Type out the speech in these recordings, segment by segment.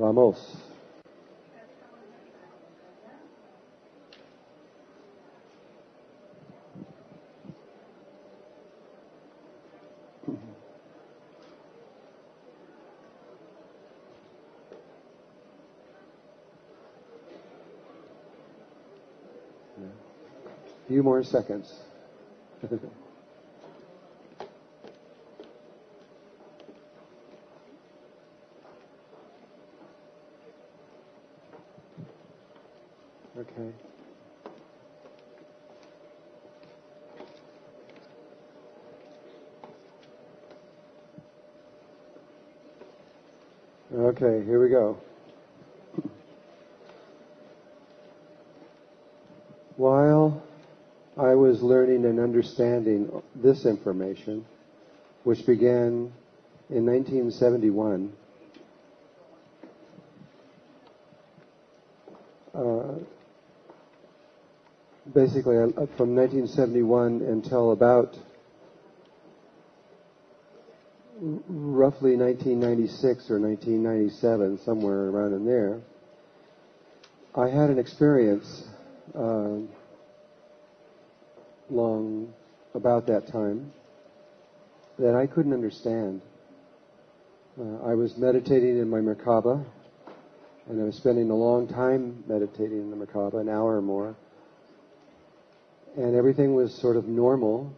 Vamos. A few more seconds. Okay. Okay, here we go. While I was learning and understanding this information, which began in 1971, basically from 1971 until about roughly 1996 or 1997, somewhere around in there, I had an experience long about that time that I couldn't understand. I was meditating in my Merkaba, and I was spending a long time meditating in the Merkaba, an hour or more, and everything was sort of normal,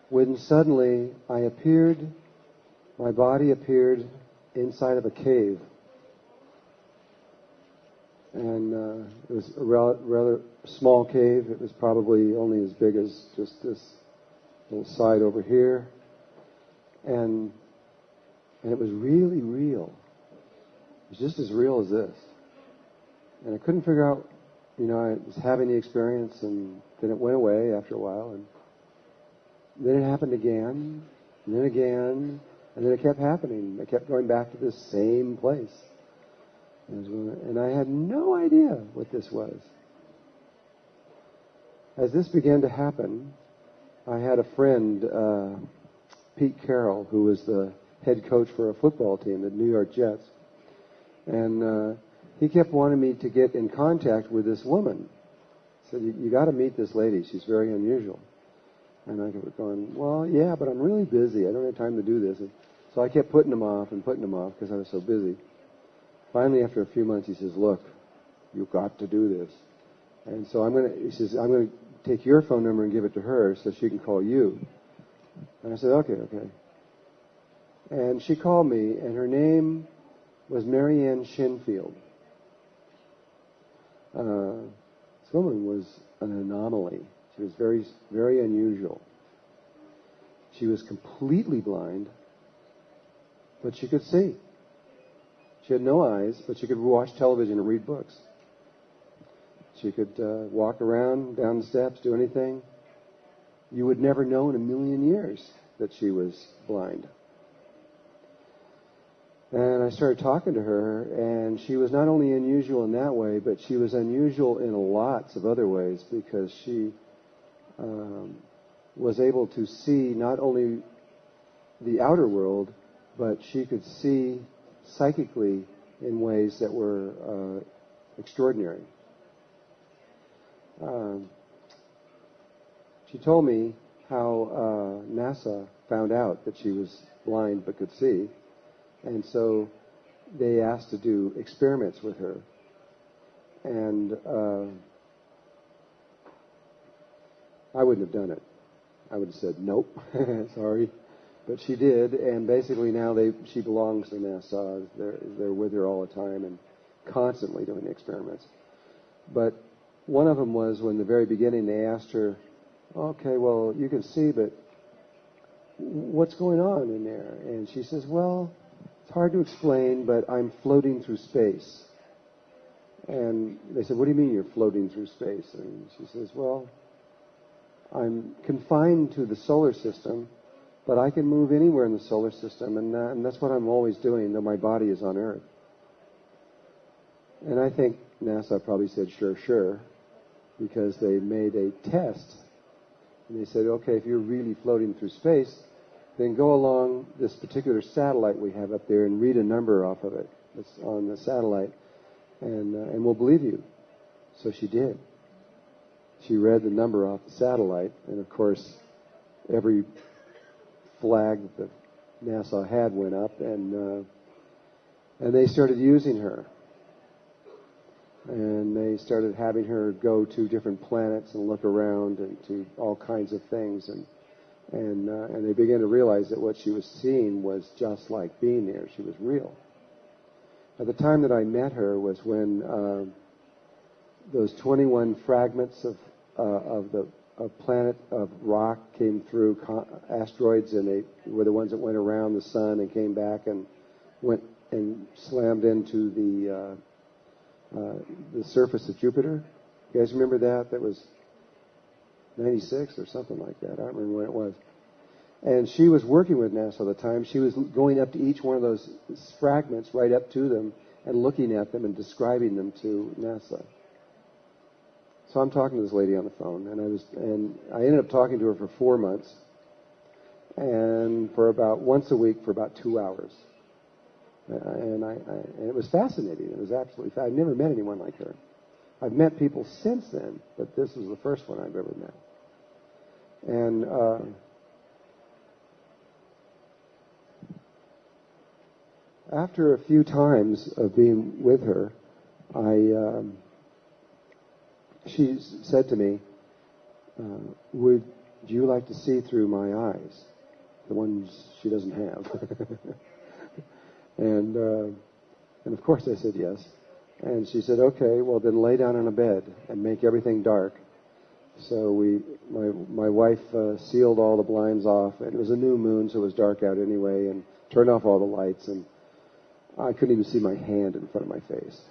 when suddenly my body appeared inside of a cave. And it was a rather small cave. It was probably only as big as just this little side over here. And it was really real. It was just as real as this. And I couldn't figure out, I was having the experience, and then it went away after a while. And then it happened again, and then again, and then it kept happening. I kept going back to this same place. And I had no idea what this was. As this began to happen, I had a friend, Pete Carroll, who was the head coach for a football team, the New York Jets. And he kept wanting me to get in contact with this woman. He said, you got to meet this lady. She's very unusual. And I kept going, well, yeah, but I'm really busy. I don't have time to do this. And so I kept putting him off because I was so busy. Finally, after a few months, he says, look, you've got to do this. And so I'm going to take your phone number and give it to her so she can call you. And I said, okay. And she called me, and her name was Marianne Shinfield. This woman was an anomaly. She was very, very unusual. She was completely blind, but she could see. She had no eyes, but she could watch television and read books. She could walk around, down the steps, do anything. You would never know in a million years that she was blind. And I started talking to her, and she was not only unusual in that way, but she was unusual in lots of other ways, because she was able to see not only the outer world, but she could see psychically in ways that were extraordinary. She told me how NASA found out that she was blind but could see, and so they asked to do experiments with her. And I wouldn't have done it. I would have said, nope, sorry. But she did, and basically now she belongs to NASA. They're with her all the time and constantly doing experiments. But one of them was when, in the very beginning, they asked her, okay, well, you can see, but what's going on in there? And she says, well, it's hard to explain, but I'm floating through space. And they said, what do you mean you're floating through space? And she says, well, I'm confined to the solar system, but I can move anywhere in the solar system, and that's what I'm always doing, though my body is on Earth. And I think NASA probably said, sure, because they made a test. And they said, okay, if you're really floating through space, then go along this particular satellite we have up there and read a number off of it. that's on the satellite, and we'll believe you. So she did. She read the number off the satellite, and of course, every flag that NASA had went up, and they started using her. And they started having her go to different planets and look around and to all kinds of things, and they began to realize that what she was seeing was just like being there. She was real. At the time that I met her was when those 21 fragments of a planet of rock came through asteroids, and they were the ones that went around the sun and came back and went and slammed into the surface of Jupiter. You guys remember that? That was 96 or something like that. I don't remember when it was. And she was working with NASA at the time. She was going up to each one of those fragments, right up to them, and looking at them and describing them to NASA. So I'm talking to this lady on the phone, and I ended up talking to her for 4 months, and for about once a week for about 2 hours. And it was fascinating. It was absolutely. I've never met anyone like her. I've met people since then, but this was the first one I've ever met. And after a few times of being with her, she said to me, "Would you like to see through my eyes, the ones she doesn't have?" And of course I said yes. And she said, "Okay, well then lay down on a bed and make everything dark." So my wife sealed all the blinds off, and it was a new moon, so it was dark out anyway, and turned off all the lights, and I couldn't even see my hand in front of my face.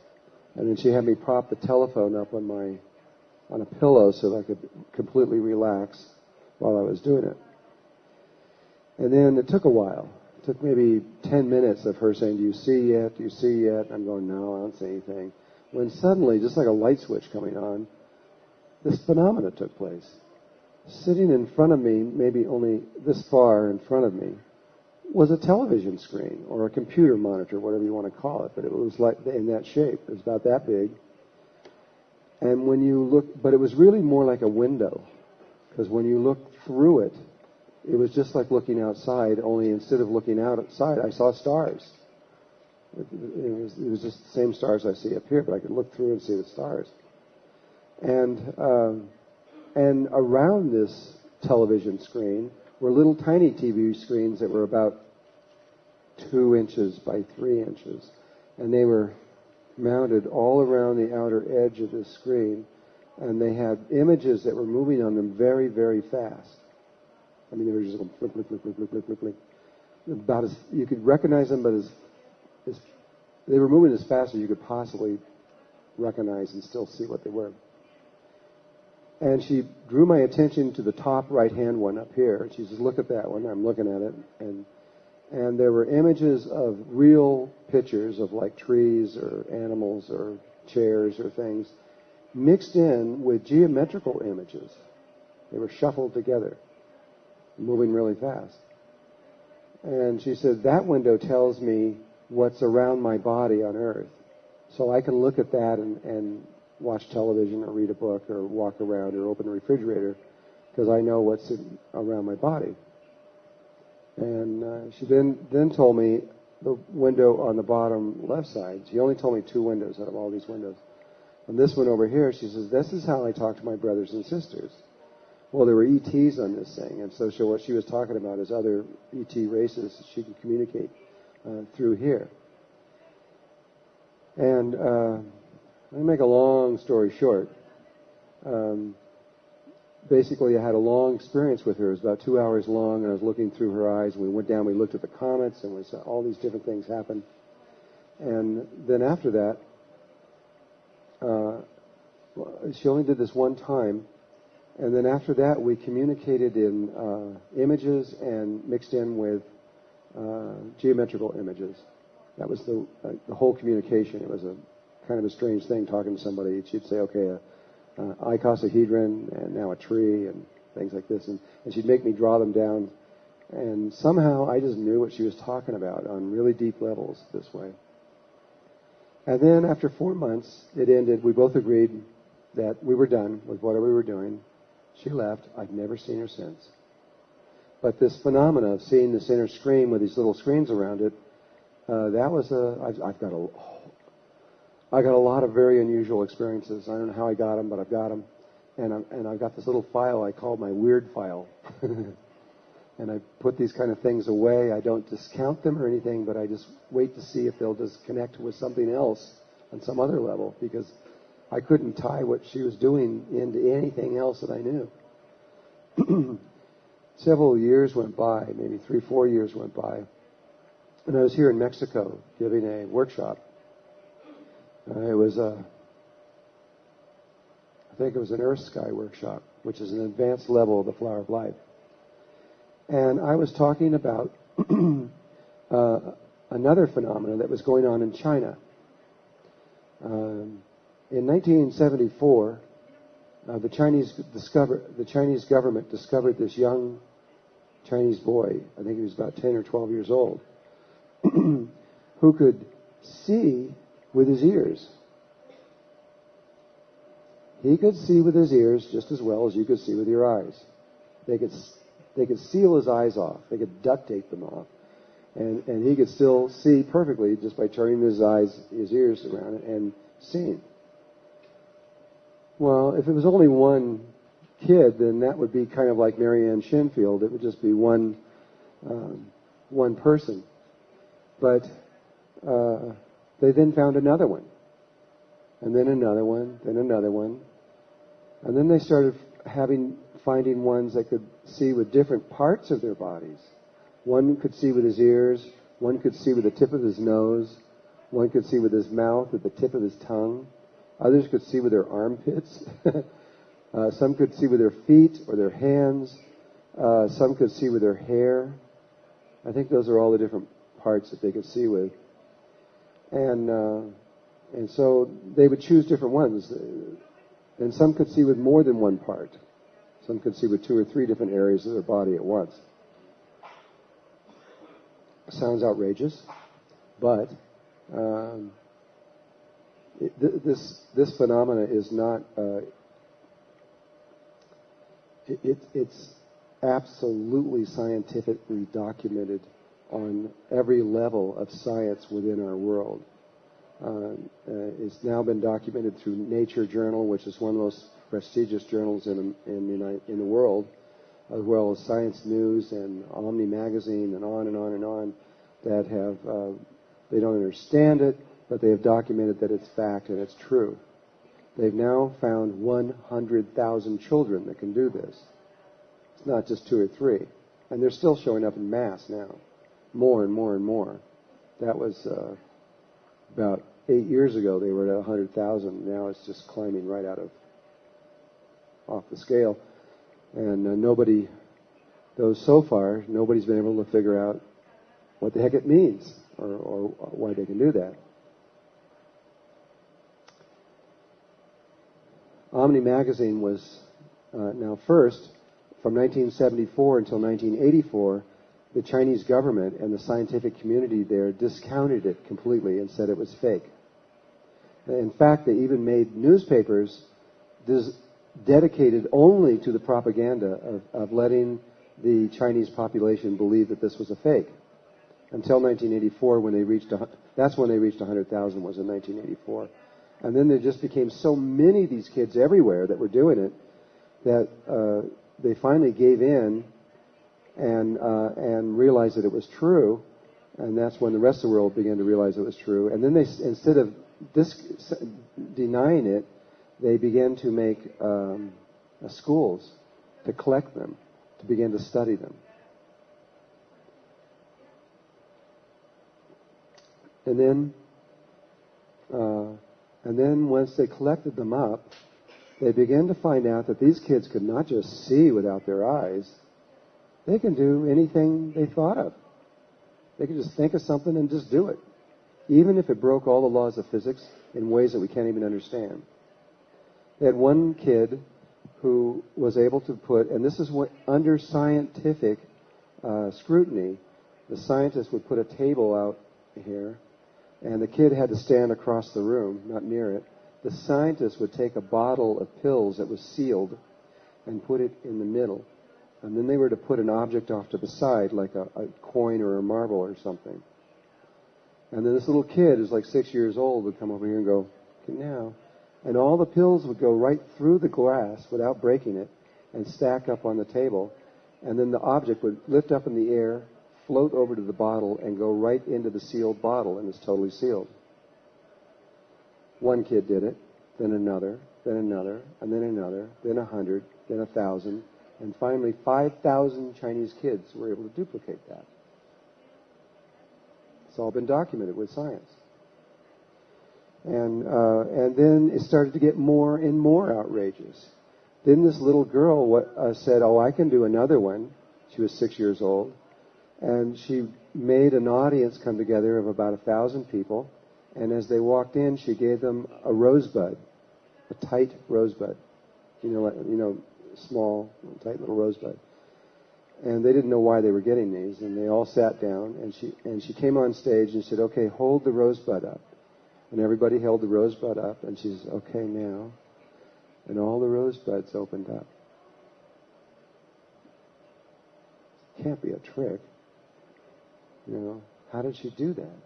And then she had me prop the telephone up on a pillow so that I could completely relax while I was doing it. And then it took a while. It took maybe 10 minutes of her saying, "Do you see yet? Do you see yet?" I'm going, "No, I don't see anything." When suddenly, just like a light switch coming on, this phenomena took place. Sitting in front of me, maybe only this far in front of me, was a television screen or a computer monitor, whatever you want to call it, but it was like in that shape. It was about that big. And when you look, but it was really more like a window, because when you look through it, it was just like looking outside, only instead of looking outside, I saw stars. It was just the same stars I see up here, but I could look through and see the stars. And around this television screen were little tiny TV screens that were about 2 inches by 3 inches. And they were mounted all around the outer edge of this screen. And they had images that were moving on them very, very fast. I mean, they were just going flick, flick, flick, flick, flick, flick, flick, flick. About as you could recognize them, but as they were moving as fast as you could possibly recognize and still see what they were. And she drew my attention to the top right-hand one up here. She says, "Look at that one." I'm looking at it, and there were images of real pictures of like trees or animals or chairs or things mixed in with geometrical images. They were shuffled together, moving really fast. And she said, "That window tells me what's around my body on Earth. So I can look at that and watch television or read a book or walk around or open a refrigerator because I know what's around my body." And she then told me the window on the bottom left side. She only told me 2 windows out of all these windows. And this one over here, she says, "This is how I talk to my brothers and sisters." Well, there were ETs on this thing, and so what she was talking about is other ET races she could communicate through here. And let me make a long story short. Basically, I had a long experience with her. It was about 2 hours long, and I was looking through her eyes. We went down, we looked at the comets, and we saw all these different things happen. And then after that, she only did this one time. And then after that, we communicated in images and mixed in with geometrical images. That was the whole communication. It was a kind of a strange thing talking to somebody. She'd say, "Okay, icosahedron, and now a tree," and things like this. And she'd make me draw them down. And somehow I just knew what she was talking about on really deep levels this way. And then after 4 months, it ended. We both agreed that we were done with whatever we were doing. She left. I've never seen her since. But this phenomena of seeing this inner screen with these little screens around it, that was I got a lot of very unusual experiences. I don't know how I got them, but I've got them. And I've got this little file I call my weird file. And I put these kind of things away. I don't discount them or anything, but I just wait to see if they'll just connect with something else on some other level, because I couldn't tie what she was doing into anything else that I knew. Several years went by, maybe 3-4 years went by, and I was here in Mexico giving a workshop. It was I think it was an Earth Sky workshop, which is an advanced level of the Flower of Life. And I was talking about another phenomenon that was going on in China. In 1974, the Chinese government discovered this young Chinese boy, I think he was about 10 or 12 years old, who could see with his ears. He could see with his ears just as well as you could see with your eyes. They could seal his eyes off. They could duct tape them off. And he could still see perfectly just by turning his ears around and seeing. Well, if it was only one kid, then that would be kind of like Mary Ann Shinfield. It would just be one person. But they then found another one. And then another one, then another one. And then they started finding ones that could see with different parts of their bodies. One could see with his ears, one could see with the tip of his nose, one could see with his mouth, at the tip of his tongue. Others could see with their armpits. Some could see with their feet or their hands. Some could see with their hair. I think those are all the different parts that they could see with. And so they would choose different ones. And some could see with more than one part. Some could see with 2 or 3 different areas of their body at once. Sounds outrageous, but this phenomena is not. It's absolutely scientifically documented on every level of science within our world. It's now been documented through Nature Journal, which is one of the most prestigious journals in the world, as well as Science News and Omni Magazine, and on and on and on, that have they don't understand it, but they have documented that it's fact and it's true. They've now found 100,000 children that can do this. It's not just 2 or 3, and they're still showing up in mass now, more and more and more. That was about 8 years ago. They were at 100,000. Now it's just climbing right off the scale, and so far nobody's been able to figure out what the heck it means or why they can do that. Omni Magazine was now first, from 1974 until 1984, the Chinese government and the scientific community there discounted it completely and said it was fake. In fact, they even made newspapers dedicated only to the propaganda of letting the Chinese population believe that this was a fake. Until 1984, that's when they reached 100,000, was in 1984. And then there just became so many of these kids everywhere that were doing it that they finally gave in and realized that it was true. And that's when the rest of the world began to realize it was true. And then they, instead of denying it, they began to make schools to collect them, to begin to study them. And then once they collected them up, they began to find out that these kids could not just see without their eyes. They can do anything they thought of. They could just think of something and just do it, even if it broke all the laws of physics in ways that we can't even understand. They had one kid who was able to put, and this is what, under scientific scrutiny, the scientists would put a table out here, And the kid had to stand across the room, not near it. The scientist would take a bottle of pills that was sealed and put it in the middle. And then they were to put an object off to the side, like a coin or a marble or something. And then this little kid, who's like 6 years old, would come over here and go, okay, now. And all the pills would go right through the glass without breaking it and stack up on the table. And then the object would lift up in the air, float over to the bottle, and go right into the sealed bottle, and it's totally sealed. One kid did it, then another, and then another, then 100, then 1,000, and finally 5,000 Chinese kids were able to duplicate that. It's all been documented with science. And then it started to get more and more outrageous. Then this little girl said, oh, I can do another one. She was 6 years old. And she made an audience come together of about 1,000 people. And as they walked in, she gave them a rosebud, a tight rosebud. Small, tight little rosebud. And they didn't know why they were getting these. And they all sat down. And she came on stage and said, okay, hold the rosebud up. And everybody held the rosebud up. And she said, okay, now. And all the rosebuds opened up. Can't be a trick. How did she do that?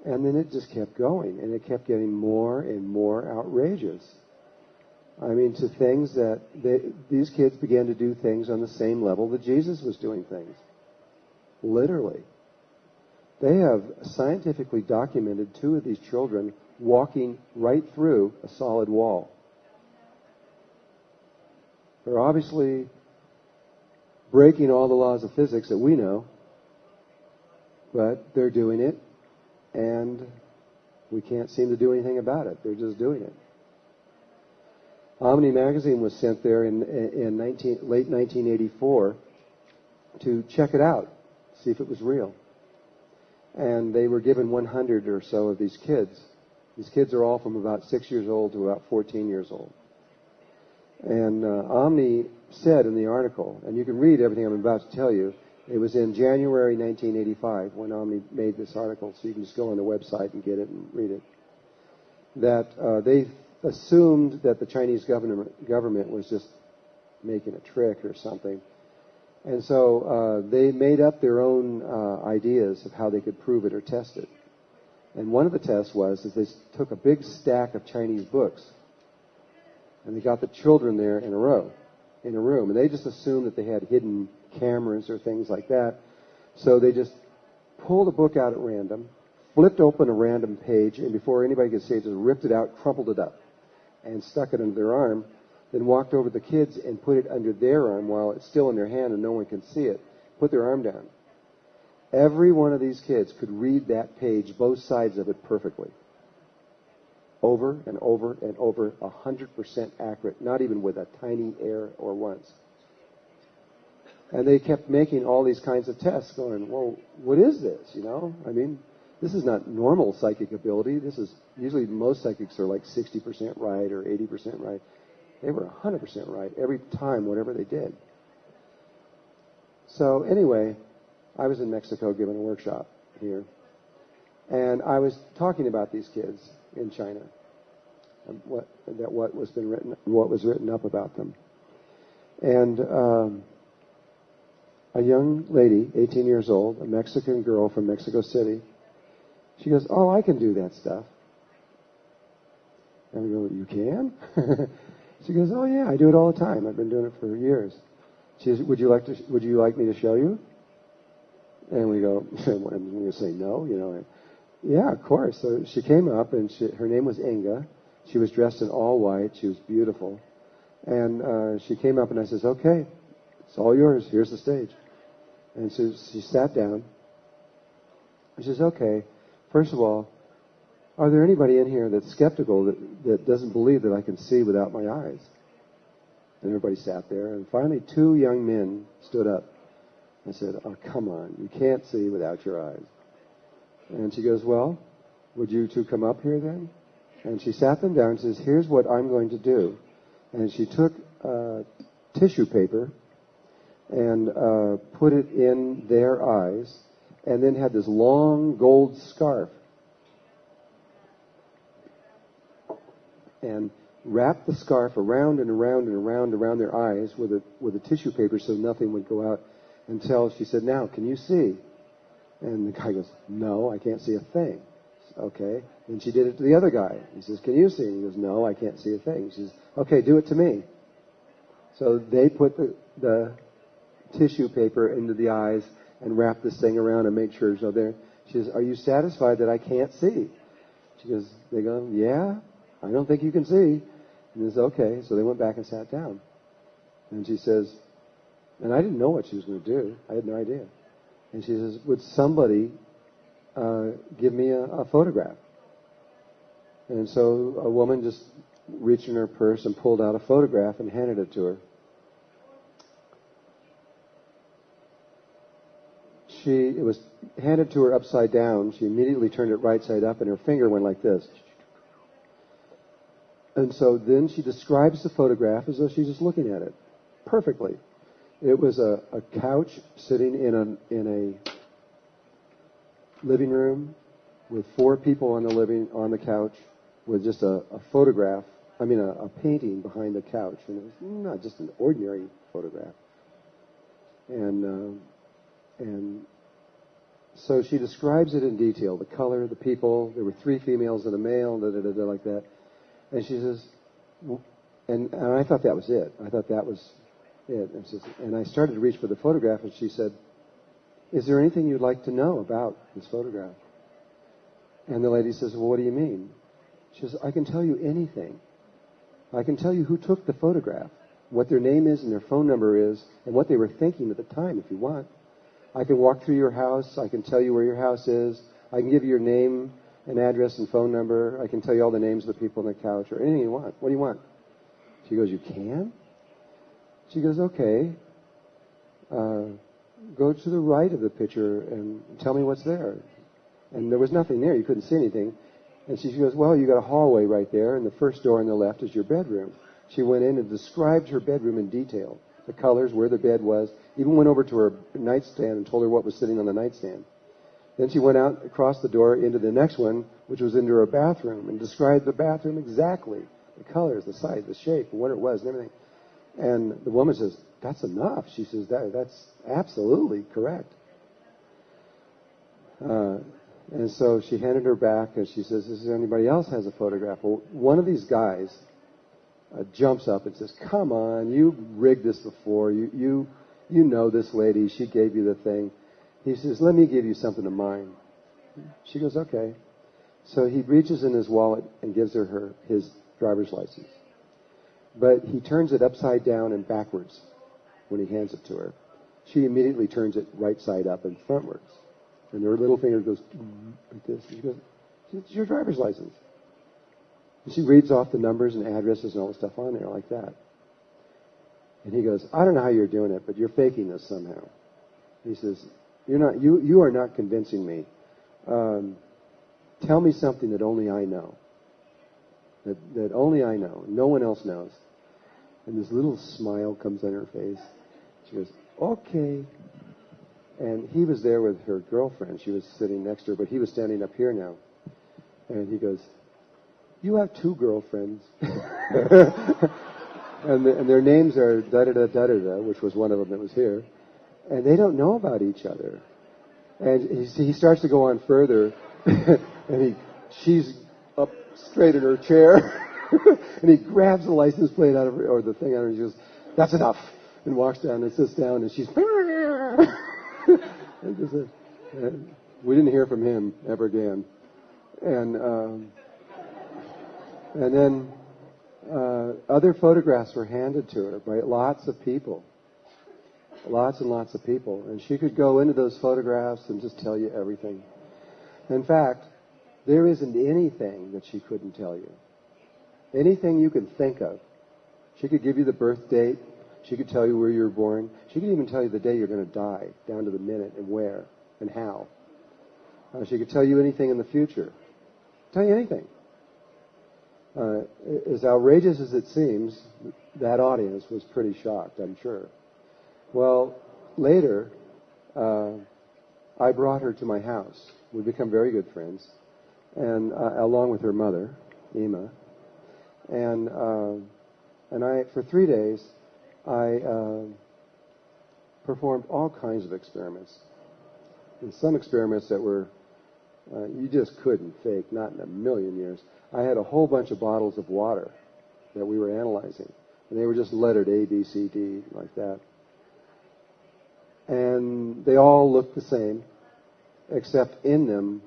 And then it just kept going, and it kept getting more and more outrageous. I mean, to things that these kids began to do things on the same level that Jesus was doing things. Literally. They have scientifically documented 2 of these children walking right through a solid wall. They're obviously breaking all the laws of physics that we know, but they're doing it, and we can't seem to do anything about it. They're just doing it. Omni magazine was sent there in late 1984 to check it out, see if it was real. And they were given 100 or so of these kids. These kids are all from about 6 years old to about 14 years old. And Omni said in the article, and you can read everything I'm about to tell you, it was in January 1985 when Omni made this article, so you can just go on the website and get it and read it, that they assumed that the Chinese government was just making a trick or something. And so they made up their own ideas of how they could prove it or test it. And one of the tests was that they took a big stack of Chinese books, and they got the children there in a row, in a room. And they just assumed that they had hidden cameras or things like that. So they just pulled a book out at random, flipped open a random page, and before anybody could see it, just ripped it out, crumpled it up, and stuck it under their arm, then walked over to the kids and put it under their arm while it's still in their hand and no one can see it, put their arm down. Every one of these kids could read that page, both sides of it, perfectly. Over and over and over, 100% accurate, not even with a tiny error or once. And they kept making all these kinds of tests going, well, what is this, I mean, this is not normal psychic ability. This is, usually most psychics are like 60% right or 80% right. They were 100% right every time, whatever they did. So anyway, I was in Mexico giving a workshop here. And I was talking about these kids in China, and what was written up about them. And a young lady, 18 years old, a Mexican girl from Mexico City, she goes, oh, I can do that stuff. And we go, you can? She goes, oh yeah, I do it all the time. I've been doing it for years. She says, would you like me to show you? And we go, I'm going to say no, Yeah, of course. So she came up, and her name was Inga. She was dressed in all white. She was beautiful. And she came up, and I says, okay, it's all yours. Here's the stage. And so she sat down. She says, okay, first of all, are there anybody in here that's skeptical that doesn't believe that I can see without my eyes? And everybody sat there. And finally, 2 young men stood up. I said, oh, come on. You can't see without your eyes. And she goes, well, would you 2 come up here then? And she sat them down and says, here's what I'm going to do. And she took tissue paper and put it in their eyes and then had this long gold scarf and wrapped the scarf around and around and around their eyes with a tissue paper so nothing would go out until she said, "Now, can you see?" And the guy goes, "No, I can't see a thing." Okay. And she did it to the other guy. He says, "Can you see?" And he goes, "No, I can't see a thing." She says, "Okay, do it to me." So they put the tissue paper into the eyes and wrap this thing around and make sure it's not there. She says, "Are you satisfied that I can't see?" They go, "Yeah, I don't think you can see." And he says, "Okay." So they went back and sat down. And she says, and I didn't know what she was going to do. I had no idea. And she says, "Would somebody give me a photograph?" And so a woman just reached in her purse and pulled out a photograph and handed it to her. It was handed to her upside down. She immediately turned it right side up, and her finger went like this. And so then she describes the photograph as though she's just looking at it perfectly. It was a couch sitting in a living room with 4 people on the couch with just a photograph. I mean, a painting behind the couch, and it was not just an ordinary photograph. And so she describes it in detail: the color, the people. There were 3 females and a male, like that. And she says, and I thought that was it. I thought that was it. And I started to reach for the photograph, and she said, "Is there anything you'd like to know about this photograph?" And the lady says, "Well, what do you mean?" She says, "I can tell you anything. I can tell you who took the photograph, what their name is and their phone number is, and what they were thinking at the time, if you want. I can walk through your house. I can tell you where your house is. I can give you your name and address and phone number. I can tell you all the names of the people on the couch, or anything you want. What do you want?" She goes, "You can?" She goes, "Okay. Go to the right of the picture and tell me what's there." And there was nothing there. You couldn't see anything. And she goes, "Well, you got a hallway right there, and the first door on the left is your bedroom." She went in and described her bedroom in detail. The colors, where the bed was, even went over to her nightstand and told her what was sitting on the nightstand. Then she went out across the door into the next one, which was into her bathroom, and described the bathroom exactly, the colors, the size, the shape, and what it was, and everything. And the woman says, "That's enough." She says, that's absolutely correct. And so she handed her back, and she says, "Does anybody else has a photograph?" Well, one of these guys jumps up and says, "Come on, you rigged this before. You know this lady. She gave you the thing." He says, "Let me give you something of mine." She goes, "Okay." So he reaches in his wallet and gives her his driver's license. But he turns it upside down and backwards when he hands it to her. She immediately turns it right side up and frontwards. And her little finger goes like this. She goes, "It's your driver's license." And she reads off the numbers and addresses and all the stuff on there like that. And he goes, "I don't know how you're doing it, but you're faking this somehow." He says, You are not convincing me. Tell me something that only I know. That only I know. No one else knows." And this little smile comes on her face. She goes, "Okay." And he was there with her girlfriend. She was sitting next to her, but he was standing up here now. And he goes, "You have 2 girlfriends." and their names are da-da-da-da-da-da, which was one of them that was here. And they don't know about each other. And he starts to go on further, and she's up straight in her chair, and he grabs the license plate out of her, or the thing out of her, and she goes, "That's enough," and walks down and sits down, and she's, and we didn't hear from him ever again. And then other photographs were handed to her by lots of people. Lots and lots of people. And she could go into those photographs and just tell you everything. In fact, there isn't anything that she couldn't tell you. Anything you can think of. She could give you the birth date. She could tell you where you were born. She could even tell you the day you're going to die, down to the minute and where and how. She could tell you anything in the future. Tell you anything. As outrageous as it seems, that audience was pretty shocked, I'm sure. Well, later, I brought her to my house. We've become very good friends, and along with her mother, Ema. And I, for 3 days, I performed all kinds of experiments. And some experiments that were, you just couldn't fake, not in a million years. I had a whole bunch of bottles of water that we were analyzing. And they were just lettered A, B, C, D, like that. And they all looked the same, except in them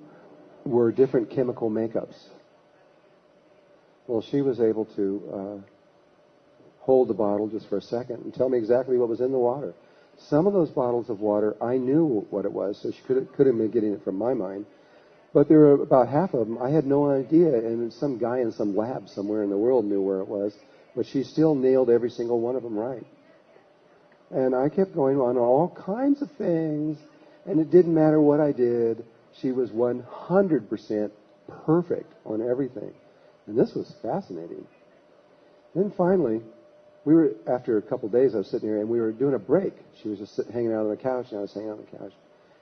were different chemical makeups. Well, she was able to hold the bottle just for a second and tell me exactly what was in the water. Some of those bottles of water, I knew what it was, so she could have been getting it from my mind. But there were about half of them I had no idea, and some guy in some lab somewhere in the world knew where it was, but she still nailed every single one of them right. And I kept going on all kinds of things, and it didn't matter what I did. She was 100% perfect on everything. And this was fascinating. Then finally, after a couple of days, I was sitting here, and we were doing a break. She was just hanging out on the couch, and I was hanging out on the couch.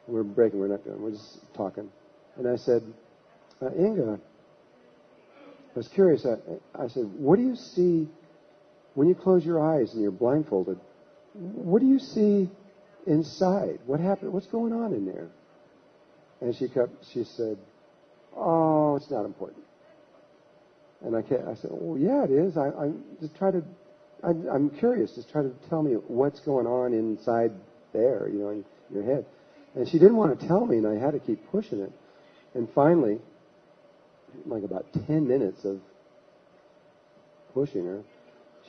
And we were breaking, we're just talking. And I said, Inga, I was curious. I said, what do you see when you close your eyes and you're blindfolded? What do you see inside? What happened? What's going on in there? And she said, oh, it's not important. And I said, well, yeah, it is. I'm curious. Just try to tell me what's going on inside there, in your head. And she didn't want to tell me, and I had to keep pushing it. And finally, like about 10 minutes of pushing her,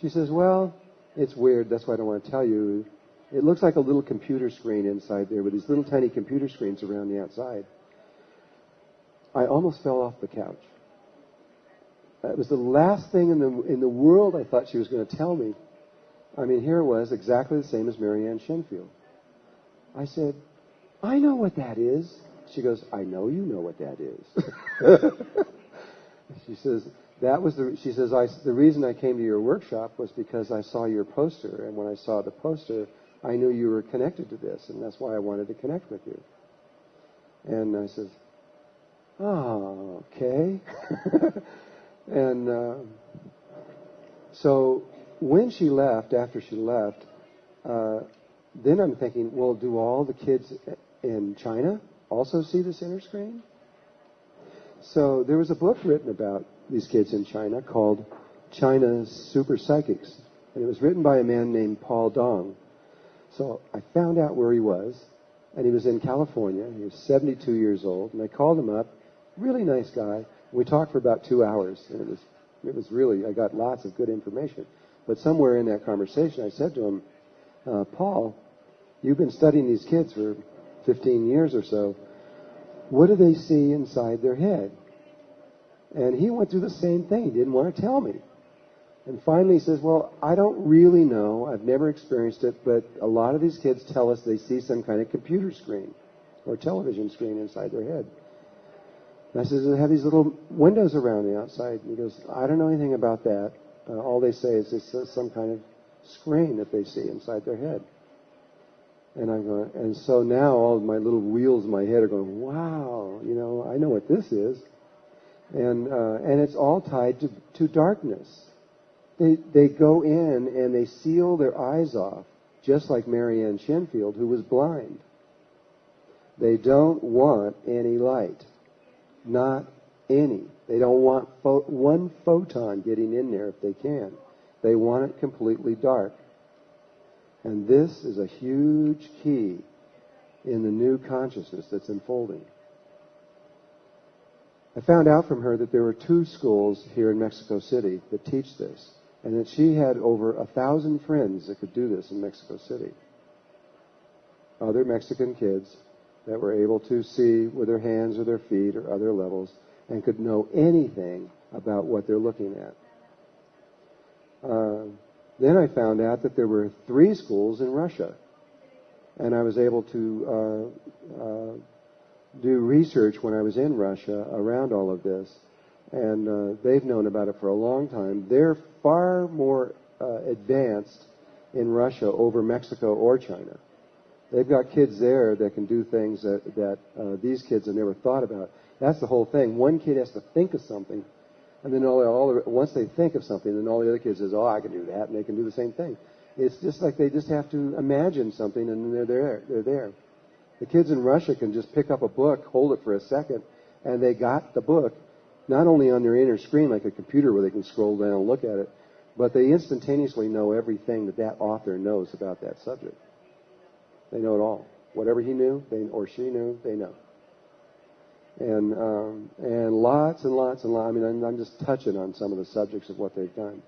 she says, well, it's weird. That's why I don't want to tell you. It looks like a little computer screen inside there with these little tiny computer screens around the outside. I almost fell off the couch. That was the last thing in the world I thought she was going to tell me. I mean, here it was, exactly the same as Marianne Shenfield. I said, I know what that is. She goes, I know you know what that is. She says, the reason I came to your workshop was because I saw your poster, and when I saw the poster, I knew you were connected to this, and that's why I wanted to connect with you. And I said, oh, okay. And so when she left, after she left, then I'm thinking, well, do all the kids in China also see this inner screen? So there was a book written about these kids in China called China's Super Psychics. And it was written by a man named Paul Dong. So I found out where he was, and he was in California. He was 72 years old, and I called him up. Really nice guy. We talked for about 2 hours, and it was really, I got lots of good information. But somewhere in that conversation, I said to him, Paul, you've been studying these kids for 15 years or so. What do they see inside their head? And he went through the same thing. He didn't want to tell me. And finally he says, well, I don't really know. I've never experienced it, but a lot of these kids tell us they see some kind of computer screen or television screen inside their head. And I said, they have these little windows around the outside. And he goes, I don't know anything about that. All they say is it's some kind of screen that they see inside their head. And I'm going, and so now all of my little wheels in my head are going, wow, I know what this is. And it's all tied to darkness. They go in and they seal their eyes off, just like Marianne Shenfield, who was blind. They don't want any light. Not any. They don't want one photon getting in there if they can. They want it completely dark. And this is a huge key in the new consciousness that's unfolding. I found out from her that there were 2 schools here in Mexico City that teach this, and that she had over 1,000 friends that could do this in Mexico City. Other Mexican kids that were able to see with their hands or their feet or other levels and could know anything about what they're looking at. Then I found out that there were 3 schools in Russia, and I was able to do research when I was in Russia around all of this, and they've known about it for a long time. They're far more advanced in Russia over Mexico or China. They've got kids there that can do things that these kids have never thought about. That's the whole thing. One kid has to think of something, and then once they think of something, then all the other kids says, "Oh, I can do that," and they can do the same thing. It's just like they just have to imagine something, and then they're there. They're there. The kids in Russia can just pick up a book, hold it for a second, and they got the book, not only on their inner screen like a computer where they can scroll down and look at it, but they instantaneously know everything that author knows about that subject. They know it all. Whatever he knew, or she knew, they know. And lots and lots and lots. I mean, I'm just touching on some of the subjects of what they've done.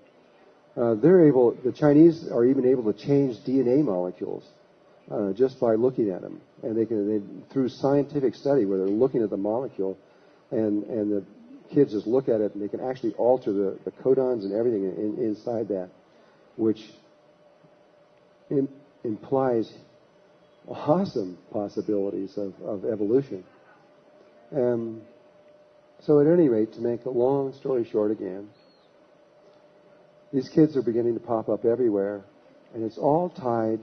The Chinese are even able to change DNA molecules just by looking at them. And they through scientific study where they're looking at the molecule, and the kids just look at it, and they can actually alter the codons and everything inside that, which implies awesome possibilities of evolution. So at any rate, to make a long story short again, these kids are beginning to pop up everywhere, and it's all tied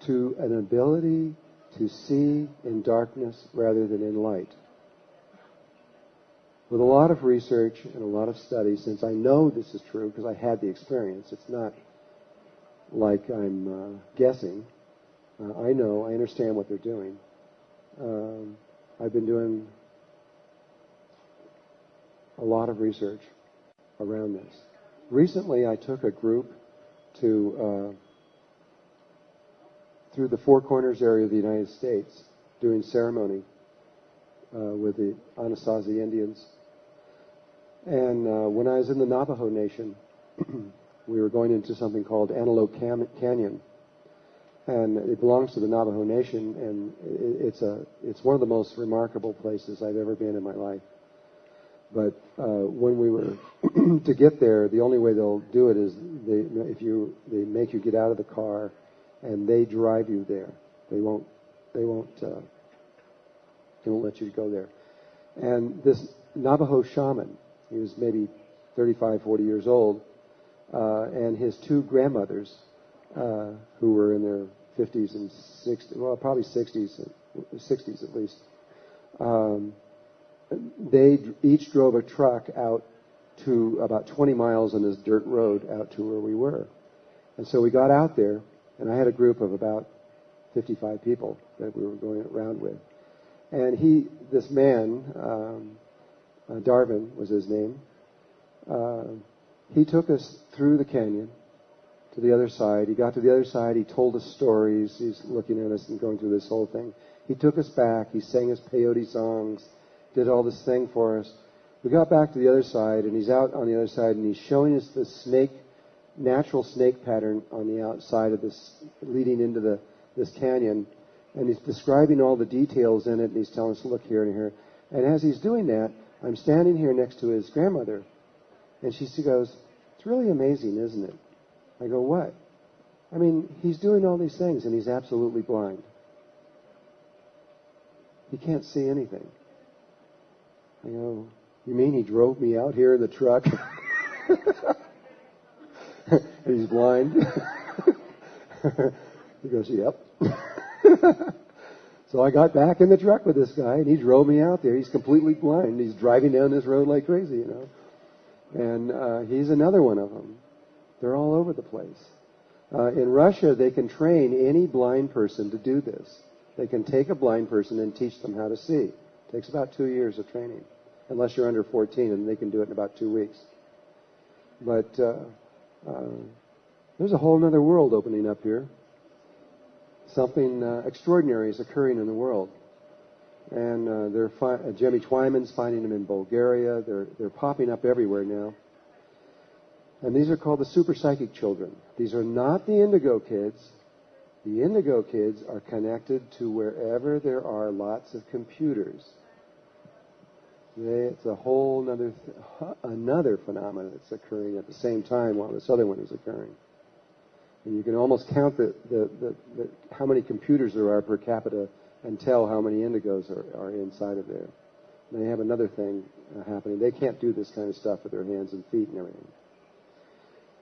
to an ability to see in darkness rather than in light. With a lot of research and a lot of study, since I know this is true because I had the experience, it's not like I'm guessing. I know, I understand what they're doing. I've been doing a lot of research around this. Recently, I took a group through the Four Corners area of the United States, doing ceremony with the Anasazi Indians. And when I was in the Navajo Nation, we were going into something called Antelope Canyon. And it belongs to the Navajo Nation, and it's one of the most remarkable places I've ever been in my life. But when we were to get there, the only way they'll do it is they make you get out of the car, and they drive you there. They won't let you go there. And this Navajo shaman, he was maybe 35, 40 years old, and his two grandmothers, who were in their 50s and 60s, well, probably 60s at least. They each drove a truck out to about 20 miles on this dirt road out to where we were. And so we got out there, and I had a group of about 55 people that we were going around with. And this man, Darwin was his name, he took us through the canyon to the other side. He got to the other side. He told us stories. He's looking at us and going through this whole thing. He took us back. He sang us peyote songs, did all this thing for us. We got back to the other side, and he's out on the other side, and he's showing us the natural snake pattern on the outside of this, leading into this canyon. And he's describing all the details in it, and he's telling us, look here and here. And as he's doing that, I'm standing here next to his grandmother, and she goes, "It's really amazing, isn't it?" I go, "What?" I mean, he's doing all these things, and he's absolutely blind. He can't see anything. I go, "You mean he drove me out here in the truck?" And he's blind. He goes, "Yep." So I got back in the truck with this guy, and he drove me out there. He's completely blind. He's driving down this road like crazy, you know. And he's another one of them. They're all over the place. In Russia, they can train any blind person to do this. They can take a blind person and teach them how to see. It takes about 2 years of training, unless you're under 14, and they can do it in about 2 weeks. But there's a whole other world opening up here. Something extraordinary is occurring in the world. And Jimmy Twyman's finding them in Bulgaria. They're popping up everywhere now. And these are called the super psychic children. These are not the indigo kids. The indigo kids are connected to wherever there are lots of computers. It's a whole another phenomenon that's occurring at the same time while this other one is occurring. And you can almost count how many computers there are per capita and tell how many indigos are inside of there. And they have another thing happening. They can't do this kind of stuff with their hands and feet and everything.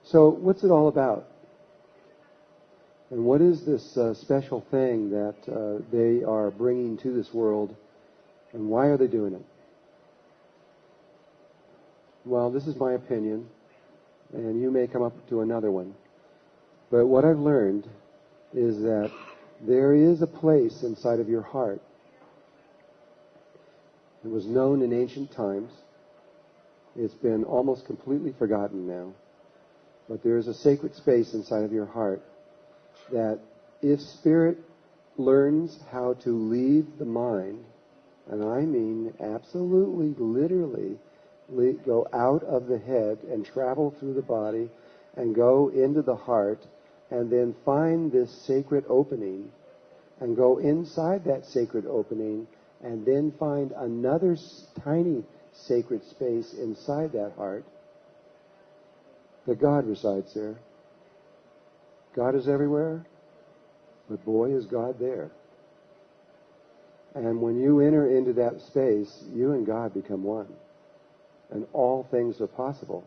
So what's it all about? And what is this special thing that they are bringing to this world, and why are they doing it? Well, this is my opinion, and you may come up to another one. But what I've learned is that there is a place inside of your heart. It was known in ancient times. It's been almost completely forgotten now. But there is a sacred space inside of your heart that if spirit learns how to leave the mind, and I mean absolutely, literally, go out of the head and travel through the body and go into the heart and then find this sacred opening and go inside that sacred opening and then find another tiny sacred space inside that heart, that God resides there. God is everywhere, but boy, is God there. And when you enter into that space, you and God become one. And all things are possible.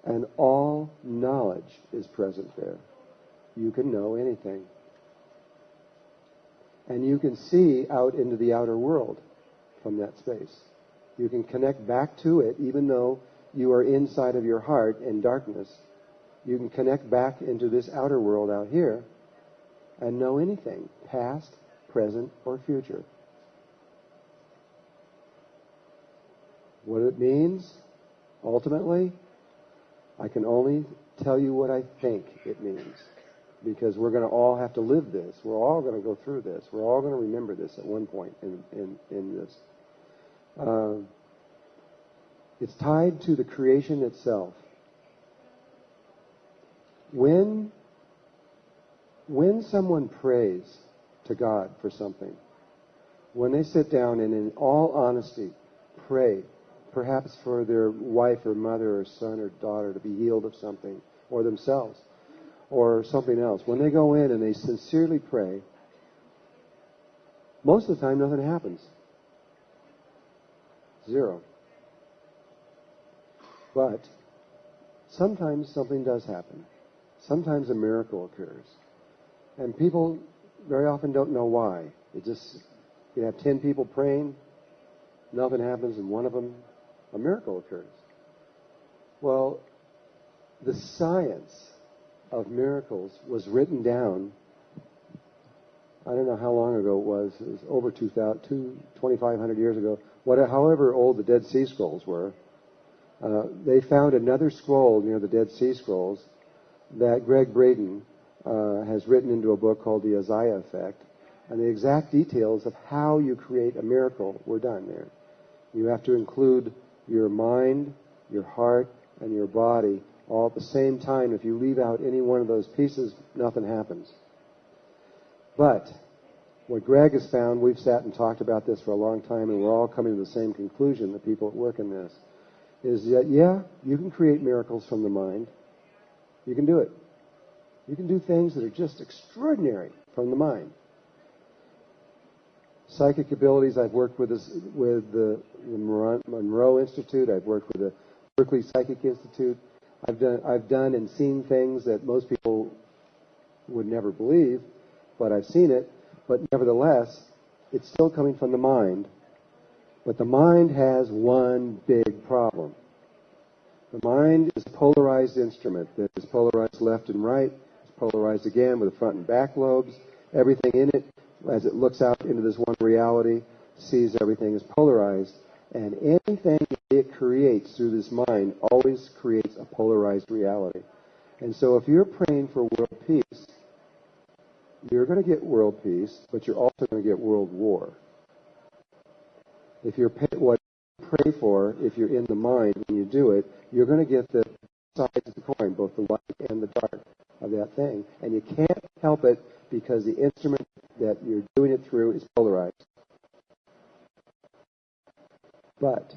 And all knowledge is present there. You can know anything. And you can see out into the outer world from that space. You can connect back to it even though you are inside of your heart in darkness. You can connect back into this outer world out here and know anything, past, present, or future. What it means, ultimately, I can only tell you what I think it means. Because we're going to all have to live this. We're all going to go through this. We're all going to remember this at one point in this. It's tied to the creation itself. When someone prays to God for something, when they sit down and in all honesty pray, perhaps for their wife or mother or son or daughter to be healed of something, or themselves, or something else, when they go in and they sincerely pray, most of the time nothing happens. Zero. But sometimes something does happen. Sometimes a miracle occurs. And people very often don't know why. You have 10 people praying, nothing happens, and one of them, a miracle occurs. Well, the science of miracles was written down, I don't know how long ago it was over 2,500 years ago, however old the Dead Sea Scrolls were. They found another scroll near the Dead Sea Scrolls that Greg Braden has written into a book called The Isaiah Effect, and the exact details of how you create a miracle were done there. You have to include your mind, your heart, and your body all at the same time. If you leave out any one of those pieces, nothing happens. But what Greg has found, we've sat and talked about this for a long time, and we're all coming to the same conclusion, the people that work in this, is that, yeah, you can create miracles from the mind. You can do it. You can do things that are just extraordinary from the mind. Psychic abilities, I've worked with the Monroe Institute. I've worked with the Berkeley Psychic Institute. I've done and seen things that most people would never believe, but I've seen it. But nevertheless, it's still coming from the mind. But the mind has one big problem. The mind is a polarized instrument that is polarized left and right. It's polarized again with the front and back lobes. Everything in it, as it looks out into this one reality, sees everything as polarized. And anything it creates through this mind always creates a polarized reality. And so if you're praying for world peace, you're going to get world peace, but you're also going to get world war. If you're what you pray for, if you're in the mind when you do it, you're going to get the sides of the coin, both the light and the dark of that thing. And you can't help it because the instrument that you're doing it through is polarized. But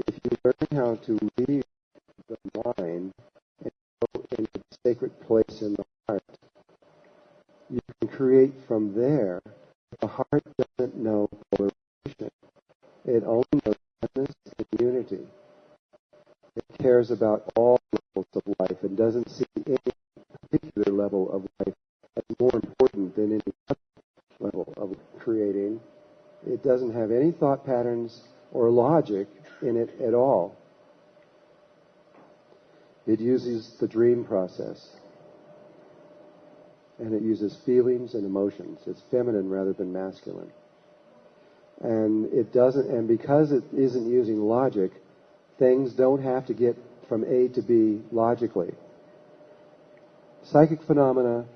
if you learn how to leave the mind and go into the sacred place in the heart, you can create from there. The heart doesn't know polarization. It only knows oneness and unity. It cares about all levels of life and doesn't see any particular level of life doesn't have any thought patterns or logic in it at all. It uses the dream process. And it uses feelings and emotions. It's feminine rather than masculine. And it doesn't, and because it isn't using logic, things don't have to get from A to B logically. Psychic phenomena,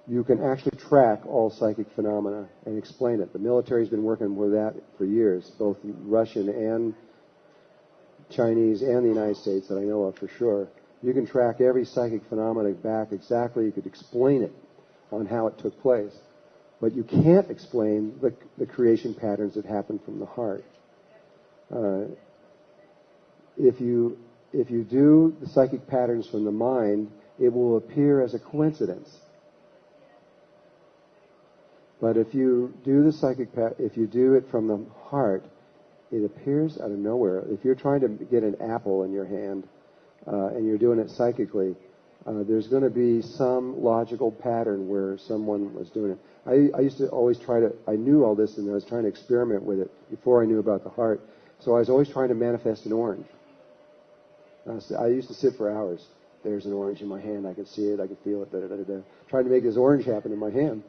you can actually track all psychic phenomena and explain it. The military's been working with that for years, both Russian and Chinese and the United States that I know of for sure. You can track every psychic phenomena back exactly. You could explain it on how it took place. But you can't explain the creation patterns that happen from the heart. If you do the psychic patterns from the mind, it will appear as a coincidence. But if you do if you do it from the heart, it appears out of nowhere. If you're trying to get an apple in your hand and you're doing it psychically, there's going to be some logical pattern where someone was doing it. I used to always I knew all this and I was trying to experiment with it before I knew about the heart. So I was always trying to manifest an orange. I used to sit for hours. There's an orange in my hand. I could see it. I could feel it. Trying to make this orange happen in my hand.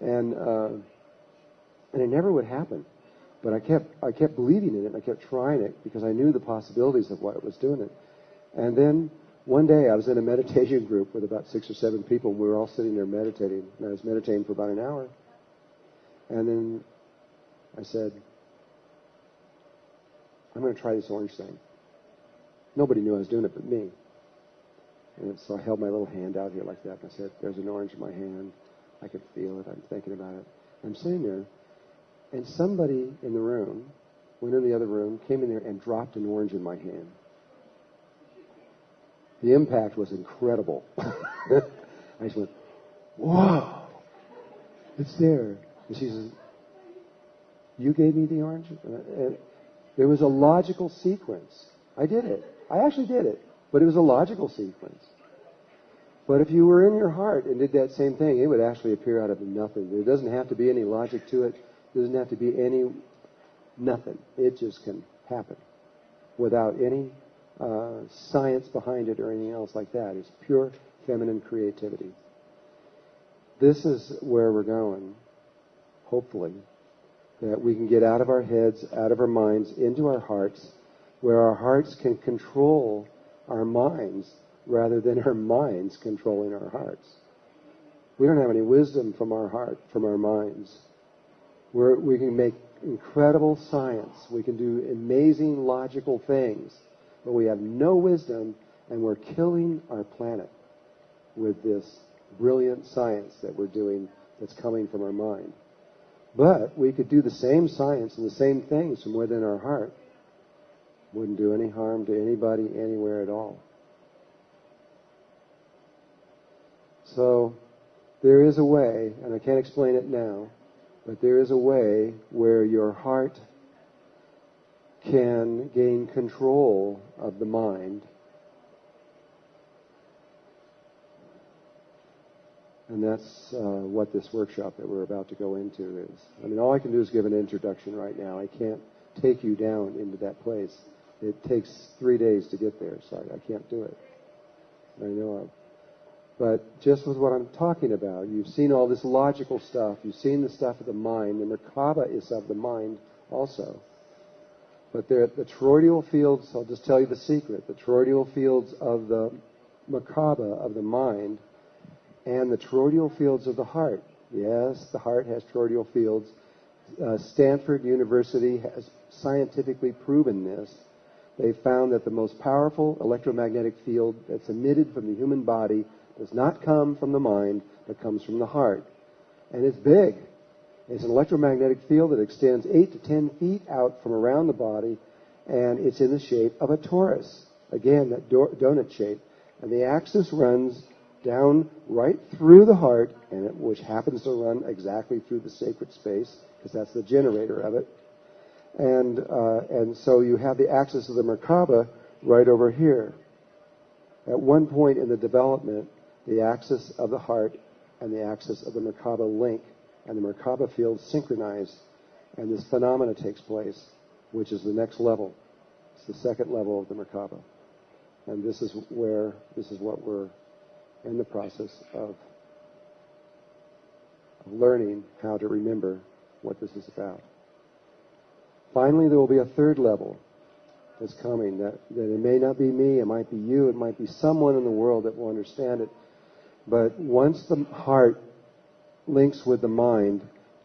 And it never would happen. But I kept believing in it. And I kept trying it because I knew the possibilities of what it was doing it. And then one day I was in a meditation group with about 6 or 7 people. We were all sitting there meditating. And I was meditating for about an hour. And then I said, I'm going to try this orange thing. Nobody knew I was doing it but me. And so I held my little hand out here like that. And I said, there's an orange in my hand. I could feel it. I'm thinking about it. I'm sitting there. And somebody in the room, went in the other room, came in there and dropped an orange in my hand. The impact was incredible. I just went, whoa, it's there. And she says, you gave me the orange? And there was a logical sequence. I did it. I actually did it. But it was a logical sequence. But if you were in your heart and did that same thing, it would actually appear out of nothing. There doesn't have to be any logic to it. There doesn't have to be any nothing. It just can happen without any science behind it or anything else like that. It's pure feminine creativity. This is where we're going, hopefully, that we can get out of our heads, out of our minds, into our hearts, where our hearts can control our minds rather than our minds controlling our hearts. We don't have any wisdom from our heart, from our minds. We can make incredible science. We can do amazing logical things, but we have no wisdom, and we're killing our planet with this brilliant science that we're doing that's coming from our mind. But we could do the same science and the same things from within our heart. Wouldn't do any harm to anybody, anywhere at all. So there is a way, and I can't explain it now, but there is a way where your heart can gain control of the mind. And that's what this workshop that we're about to go into is. I mean, all I can do is give an introduction right now. I can't take you down into that place. It takes 3 days to get there, so I can't do it. I know of. But just with what I'm talking about, you've seen all this logical stuff. You've seen the stuff of the mind. The Merkaba is of the mind also. But the toroidal fields, I'll just tell you the secret, the toroidal fields of the Merkaba, of the mind, and the toroidal fields of the heart. Yes, the heart has toroidal fields. Stanford University has scientifically proven this. They found that the most powerful electromagnetic field that's emitted from the human body does not come from the mind, but comes from the heart. And it's big. It's an electromagnetic field that extends 8 to 10 feet out from around the body, and it's in the shape of a torus. Again, that donut shape. And the axis runs down right through the heart, which happens to run exactly through the sacred space, because that's the generator of it. And so you have the axis of the Merkaba right over here. At one point in the development, the axis of the heart and the axis of the Merkaba link, and the Merkaba fields synchronize, And this phenomena takes place, which is the next level. It's the second level of the Merkaba. And this is what we're in the process of learning how to remember what this is about. Finally, there will be a third level that's coming, that it may not be me, it might be you, it might be someone in the world that will understand it. But once the heart links with the mind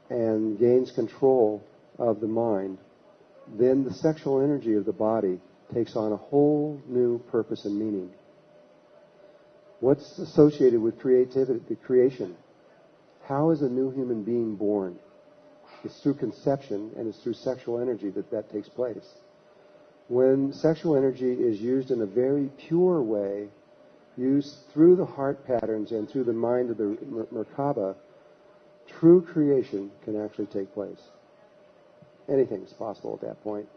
and gains control of the mind, then the sexual energy of the body takes on a whole new purpose and meaning. What's associated with creativity, the creation? How is a new human being born? It's through conception, and it's through sexual energy that takes place. When sexual energy is used in a very pure way, used through the heart patterns and through the mind of the Merkaba, true creation can actually take place. Anything is possible at that point.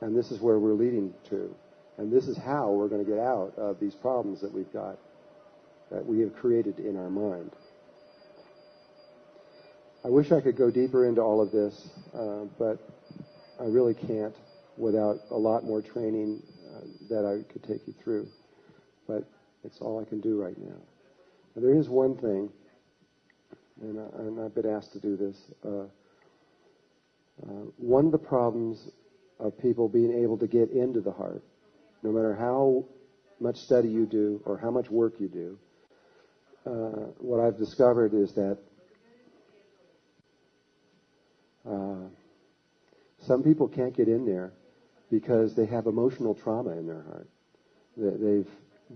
And this is where we're leading to. And this is how we're going to get out of these problems that we've got, that we have created in our mind. I wish I could go deeper into all of this, but I really can't without a lot more training that I could take you through. But it's all I can do right now. Now, there is one thing, and I've been asked to do this. One of the problems of people being able to get into the heart, no matter how much study you do or how much work you do, what I've discovered is that some people can't get in there because they have emotional trauma in their heart. They've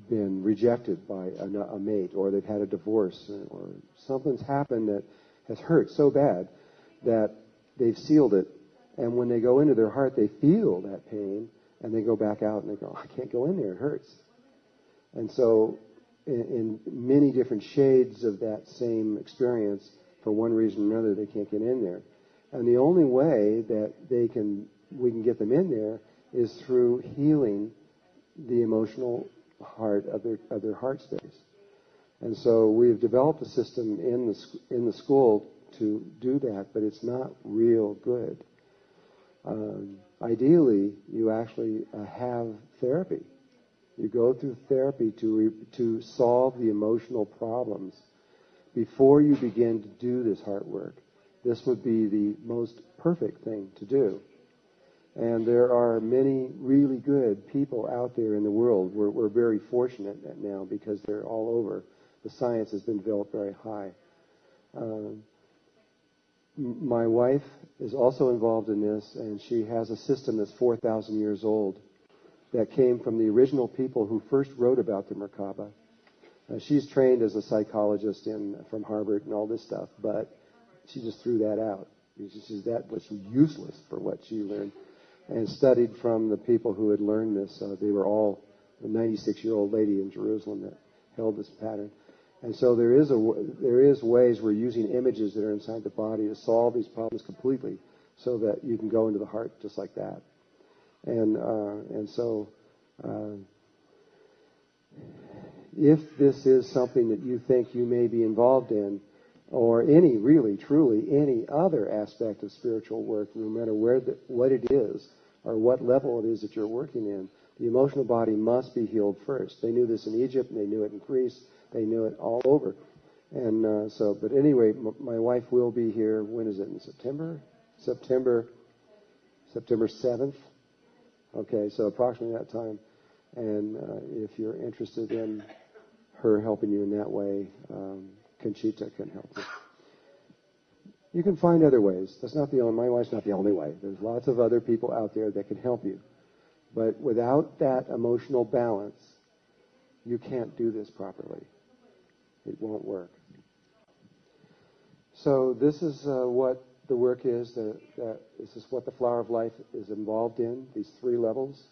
been rejected by a mate, or they've had a divorce, or something's happened that has hurt so bad that they've sealed it. And when they go into their heart, they feel that pain, and they go back out and they go, I can't go in there, it hurts. And so in many different shades of that same experience, for one reason or another, they can't get in there. And the only way that we can get them in there is through healing the emotional heart of their heart space. And so we've developed a system in the school to do that, but it's not real good. Ideally, you actually have therapy. You go through therapy to solve the emotional problems before you begin to do this heart work. This would be the most perfect thing to do. And there are many really good people out there in the world. We're very fortunate now because they're all over. The science has been developed very high. My wife is also involved in this, and she has a system that's 4,000 years old that came from the original people who first wrote about the Merkaba. She's trained as a psychologist from Harvard and all this stuff, but she just threw that out. That was useless for what she learned, and studied from the people who had learned this. They were all a 96-year-old lady in Jerusalem that held this pattern. And so there is ways we're using images that are inside the body to solve these problems completely, so that you can go into the heart just like that. And so if this is something that you think you may be involved in, or any, really, truly, any other aspect of spiritual work, no matter what it is, or what level it is that you're working in, the emotional body must be healed first. They knew this in Egypt, and they knew it in Greece, they knew it all over. And but anyway, my wife will be here, when is it, in September? September 7th. Okay, so approximately that time. And if you're interested in her helping you in that way, Conchita can help you. You can find other ways. My wife's not the only way. There's lots of other people out there that can help you. But without that emotional balance, you can't do this properly. It won't work. So this is what the work is. This is what the Flower of Life is involved in, these three levels.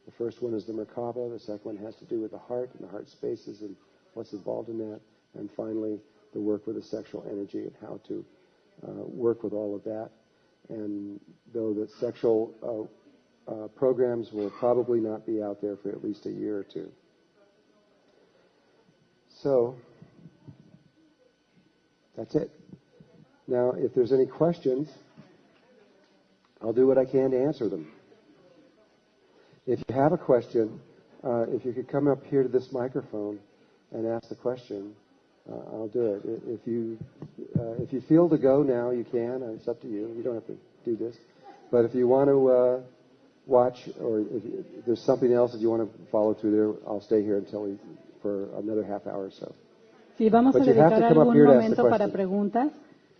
The first one is the Merkaba. The second one has to do with the heart and the heart spaces and what's involved in that. And finally, the work with the sexual energy and how to work with all of that. And though the sexual programs will probably not be out there for at least a year or two. So that's it. Now, if there's any questions, I'll do what I can to answer them. If you have a question, if you could come up here to this microphone and ask the question, I'll do it. If you feel to go now, you can. It's up to you. You don't have to do this. But if you want to watch, or if there's something else that you want to follow through there, I'll stay here for another half hour or so. Sí, vamos a dedicar algún momento para preguntas.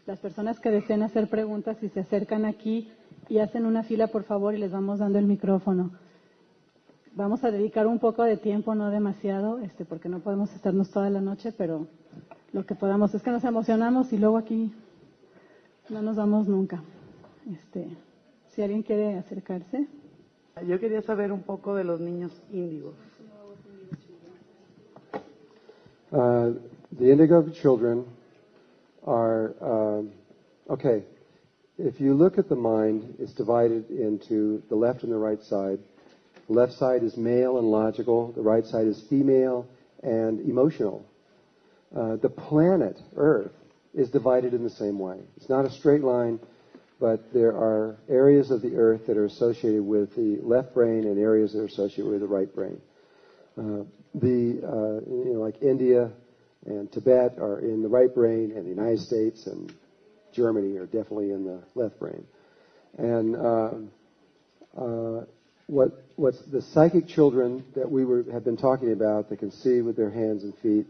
Las personas que deseen hacer preguntas, si se acercan aquí y hacen una fila, por favor, y les vamos dando el micrófono. Vamos a dedicar un poco de tiempo, no demasiado, porque no podemos estarnos toda la noche, pero lo que podamos. Es que nos emocionamos y luego aquí no nos vamos nunca. Si alguien quiere acercarse. Yo quería saber un poco de los niños índigos. The indigo children are, okay, if you look at the mind, it's divided into the left and the right side. The left side is male and logical. The right side is female and emotional. The planet, Earth, is divided in the same way. It's not a straight line, but there are areas of the Earth that are associated with the left brain and areas that are associated with the right brain. Like India and Tibet are in the right brain, and the United States and Germany are definitely in the left brain. And what's the psychic children that we have been talking about that can see with their hands and feet